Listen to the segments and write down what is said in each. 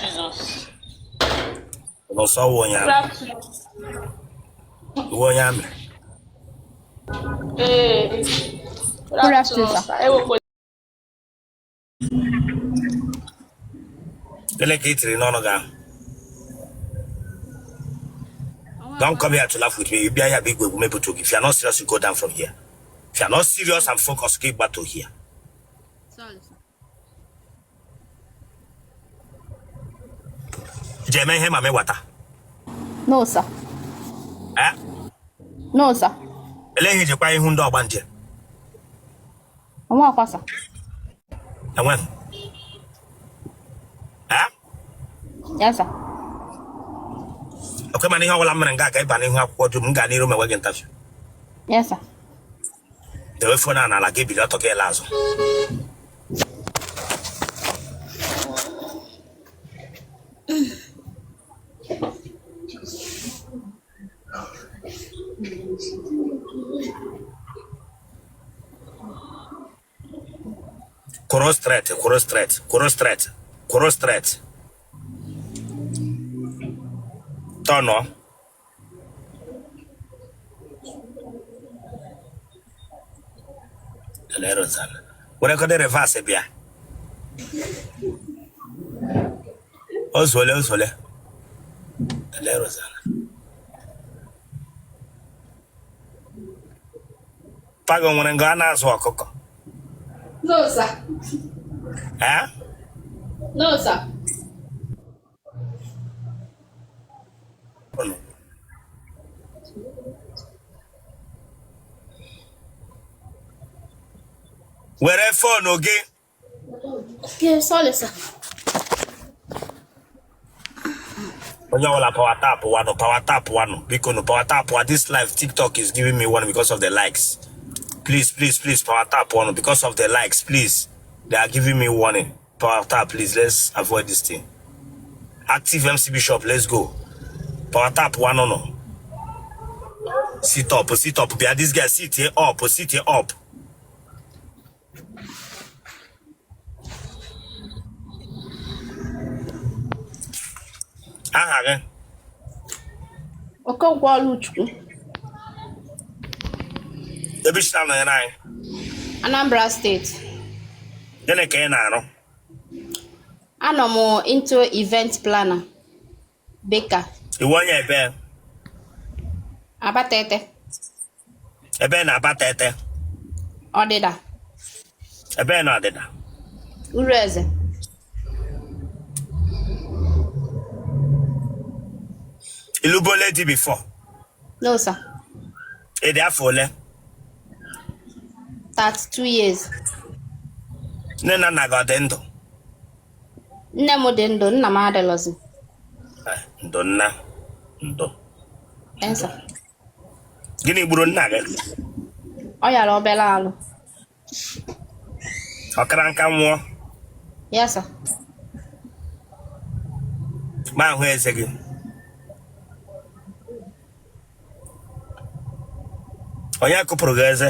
Jesus. No so Eh. Good afternoon, sir. Don't come here to laugh with me. You be here big way, if you are not serious, you go down from here. If you are not serious and focused, get back to here. Sorry, sir. Jeme hema me water. No, sir. Eh? No, sir. Elehi je kwa ihu ndo ogbanje. Onwa akwa, sir. Enwen. Eh? Yes, sir. Okay, man, ihe ọbụla mere nga ga-eba n'ihu akwụkwọ dum nga n'iru ma wege interview. Yes, sir. Dewe phone na ala ga-ebili ọtọ ga ele azụ. Koro straight. Turn on. What I reverse bia. Osole. Pago nwere nga na-azụ ọkụkọ. No, sir. Eh? No, sir. Where phone oge? Okay, sorry, sir. Onye ọbụla power tap one. Because no power tap one. This live TikTok is giving me one because of the likes. Please, power tap one because of the likes, please. They are giving me warning. Power tap, please. Let's avoid this thing. Active MC Bishop, let's go. Power tap one no. Sit up. Be this guy sit here up. Aha gị. Okonkwo Oluchukwu. Ebe shi na ya anyị. Anambra State. Gịnị ka ị na-arụ? Anọ m into event planner. Baker. Iwu onye ebe? Abatete. Ebe na Abatete. Ọdịda. Ebe na Ọdịda. Urueze. Ilubo lady before? No, sir. Ede afọ ole? 32 years. Nne na nna gị ọ dị ndụ? Nne m dị ndụ, nna m adịlọzi. Ndụ. Yes, sir. Gịnị gburu nna gị? Ọ yara obere alụ. Ọkara nka nwụọ? Yes, sir. Ma ahụ eze gị? Onye kụpụrụ gị eze?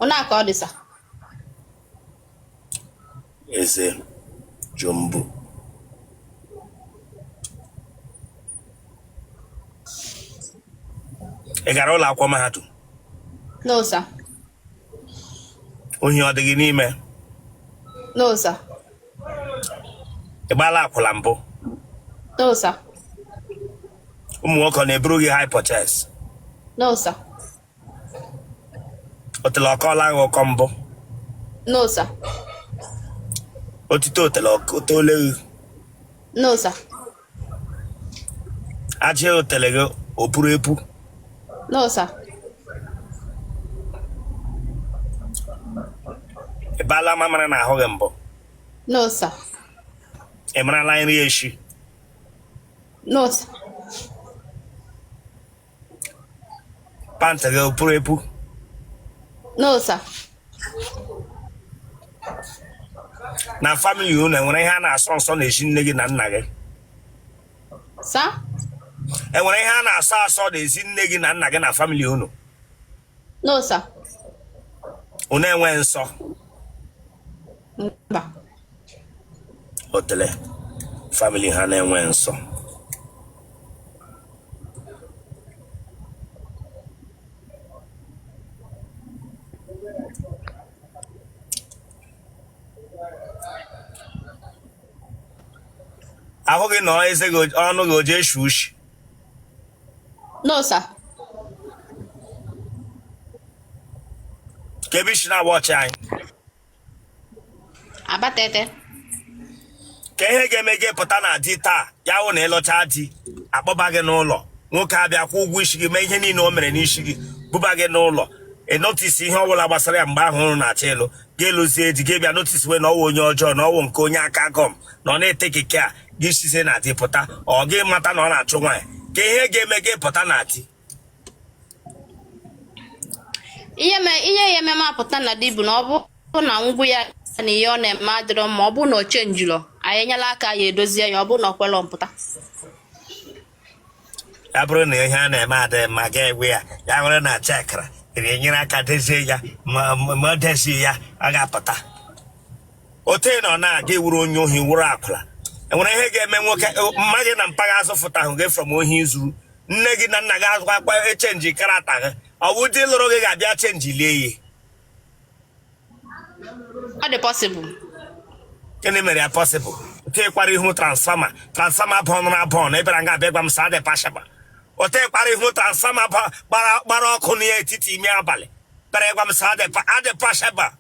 Ọ na-aka ọ dị, sir. Eze Jumbo. Ị gara ụlọ akwụkwọ mahadum? No, sir. Ohi ọ dị gị n'ime? No, sir. Ị gbaala akwụla mbụ? No, sir. Ụmụ nwoke na-eburu gị hypochest? No, sir. Otele ọkọọla gị ụkọ mbụ? No, sir. Otito otele otole gị? No, sir. Ajị otele gị o puru epu? No, sir. Ị baala mamara n'ahụ gị mbụ? No, sir. Ị marala nri echi? No, sir. Pantị gị o puru epu? No, sir. Na family unu enwere ihe a na-asọ nsọ na-esi nne gị na nna gị? Sir? Enwere ihe a na-asọ asọ na-esi nne gị na nna gị na family unu? No, sir. Unu enwe nsọ? Mba. Hotele. Family ha na-enwe nsọ. Ahụ gị nọ eze gị ọnụ gị oje shushi. No, sir. Kebishi na watch anyị. Abatete. Ka ihe ga-eme gị pụta na di taa ya hụ na ịlọcha di akpọba gị n'ụlọ nwoke abịa kwụ ụgwọ isi gị mee ihe niile o mere n'isi gị buba gị n'ụlọ ị notisi ihe ọbụla gbasara ya mgbe ahụ hụrụ na-achọ ịlụ ga-eluzie di gị bịa notisi wee na ọwụ onye ọjọọ na ọwụ nke onye aka gọm na ọ na-ete keke a gị sizie na di pụta ọ gị mata na ọ na-achụ nwaanyị ka ihe ga-eme gị pụta na di Ihe ya eme mapụta na di bụ na ọ bụ na ngwụ ya na ihe ọ na-eme adịrọ ma ọ bụ na o chenjiro anyị enyela aka ya edozie ya ọ bụ na ọ kwelọ mpụta. ya bụrụ na ihe a na-eme adịghị mma ga-egwe ya ya bụrụ na chekara enyere aka dezie ya ma ọ dezie ya ọ ga-apụta ote na ọ na-aga iwuru onye ohi wuru akwụla enwere ihe ga-eme nwoke mma gị na mpaghara azụ fụtahụ gị from ohi zuru nne gị na nna gị azụkwa echenji karata gị ọ bụ di lụrụ gị ga-abịa chenji lie ihe Ọ dị possible. gịnị mere ya possible ote kwara ihu transfama bọnụ na bọnụ ebere nga abịa gwa m sa adị pashaba ote kwara ihu transfama gbara ọkụ n'etiti ime abalị bere gwa m sa adị pashaba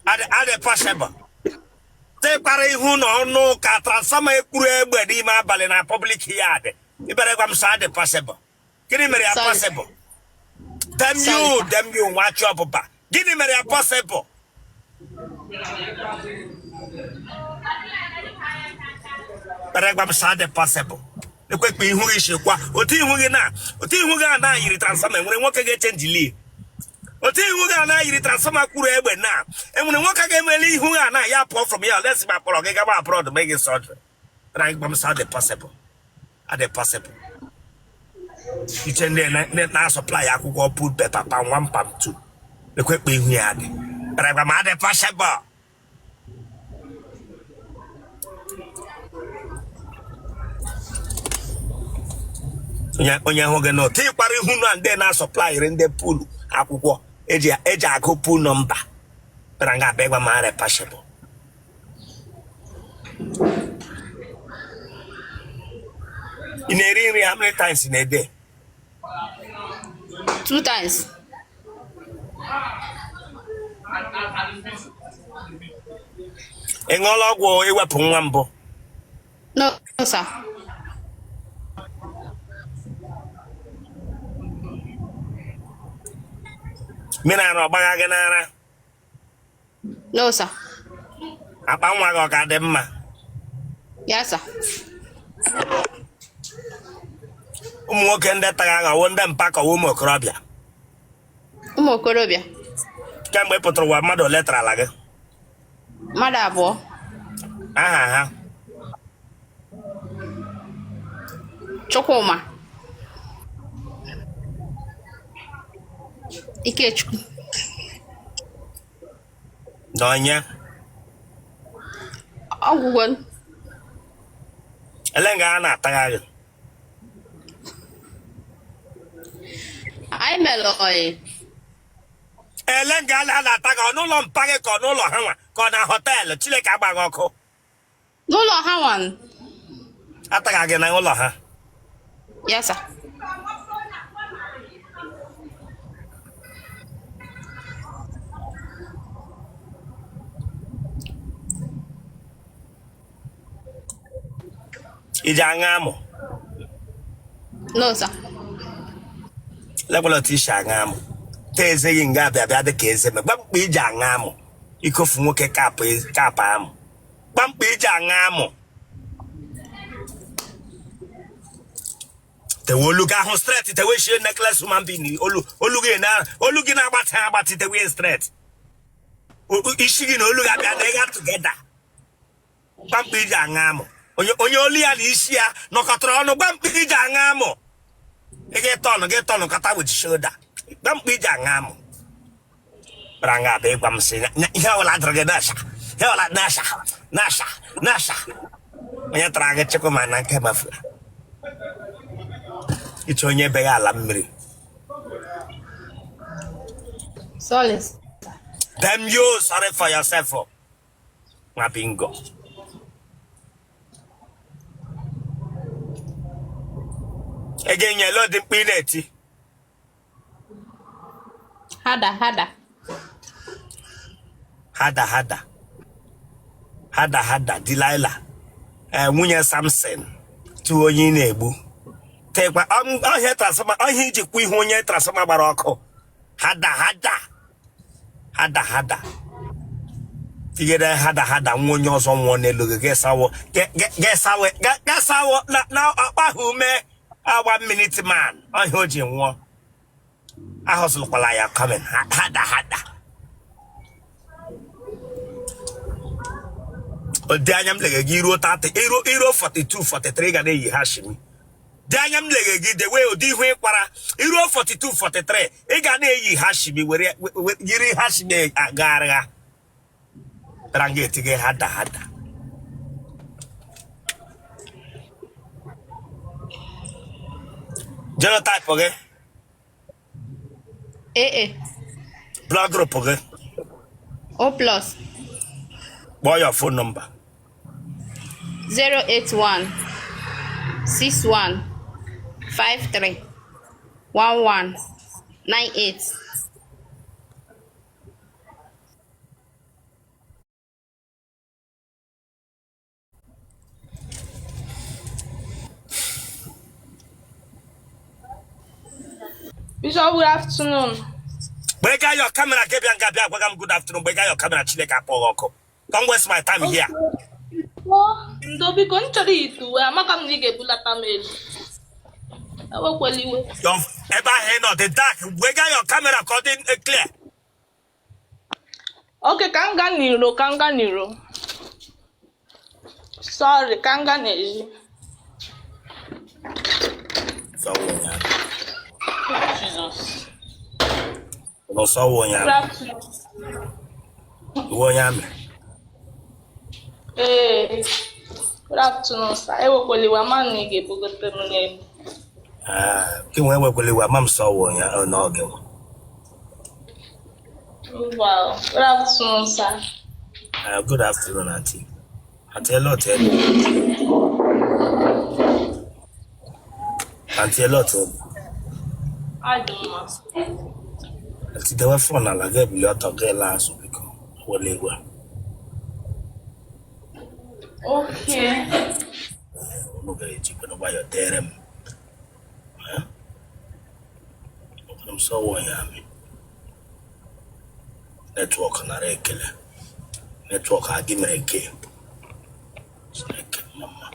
adị pashaba ote kwara ihu na ọnụ ka transfama ekpuru egbe n'ime abalị na public yard ibere gwa m sa adị pashaba gịnị mere ya possible dem you nwachi ọbụba gịnị mere ya possible Regwam sade possible. Ekwe ihu gị shekwa. Otu ihu gị na yiri transformer nwere nwoke ga-echenji li. Otu ihu gị na yiri transformer kwuru egbe na. Enwere nwoke ga-emeli ihu gị na ya pụọ from here. Let's ma kpọrọ gị gaba abroad make it surgery. Regwam sade possible. Ade possible. Iche ndị na supply akwụkwọ put paper pam 1 pam 2. Ekwe ihu ya dị. Regwam ade possible. Onye hụ gị nọ tikwara ihu na ndị na-asọplayịrị ndị pulu akwụkwọ eji agụ pul nọmba bara nga abịa gwa ma repashable ị na-eri nri how many times in a day? 2 times. Ị ṅụọla ọgwụ iwepụ nwa mbụ? No, sir. Mmiri ara ọgbaga gị n'ara? No, sir. Akpa nwa gị ọ ka dị mma? Yes, sir. Ụmụ nwoke ndị taga aghọwo ndị mpa ka ụmụ okorobịa? Ụmụ okorobịa. Kemgbe ị pụtara ụwa mmadụ ole tarala gị? Mmadụ abụọ. Aha ha? Chukwuma. Ikechukwu. N'onye? Ọgwụgwọ. Ele nga a na-ataga gị? Anyị mere oyi. Ele nga a na-ata gị n'ụlọ mpa gị ka ọ n'ụlọ ha nwa ka ọ na họteelụ Chineke agbaghị ọkụ? N'ụlọ ha nwan. Ataga gị na ụlọ ha? Yes, sir. Iji aṅụ amụ? No, sir. Lekwala otu isi aṅụ amụ ta eze gị nga abịa dị ka eze gbamkpa iji aṅụ amụ ikofu nwoke kapụ amụ gbamkpa iji aṅụ amụ tewe olu gị ahụ straight tewe shie necklace human being olu gị na-agbatị tewe straight isi gị na olu gị abịa na ịga tugeda gbamkpa iji aṅụ amụ onye olu ya na isi ya nọkọtara ọnụ gbamkpa iji aṅụ amụ gị tọnụ kata with shoulder gbamkpa iji aṅụ amụ bara nga abịa ịgwa m sị ihe ọbụla dịrị gị dasha Hela Nasha. Onye traga cheko mana nke mafu. Itu onye be ala mmiri. Sorry. Damn you, sorry for yourself. Ma bingo. Again, you load the pineti. Hada, Delilah. Nwunye Samson. Tu onye na-egbu. Tekwa ohia transformer, ohia ijikwa ihu onye transformer gbara ọkụ. Hada. Tigere hada nwa onye ọzọ nwụọ n'elu gị gesawo na akpaghị ume awa minute man. Ohia o ji nwụọ. Ahụsụlụkwala ya coming. Hada. Odianyam legegi iro 30 iro 42 43 ga na-eyi hashimi. Dianyam legegi the way odi ihu ịkwara iro 42 43 ị ga na-eyi hashimi were yiri hashimi agara. Rangeti ge hada. Genotype okay? Blood group okay? O+. What's your phone number? 081 61 53 11 98. Bishop, good afternoon. Break out your camera, good afternoon. Break out your camera, Chineka Pogoko. Don't waste my time here. Ndobi konchori itu amaka m nige bulata mail. Awo kweliwe. Don't ever head on the dark. Break out your camera, according clear. Okay, kanga niro. Sorry, kanga neji. So Jesus. no so wonya. Good afternoon, sir. Ewo kweliwa man nige bugote mune. Kinwe wekweliwa mam so wonya no oge. Wow. Good afternoon, sir. Good afternoon, auntie. Auntie, I don't know. Auntie, they were phone and I gave you a talk last week. Okay. Okay, you can buy your term. I'm so wonya. Network na rekele. Network agimere ke. Mama.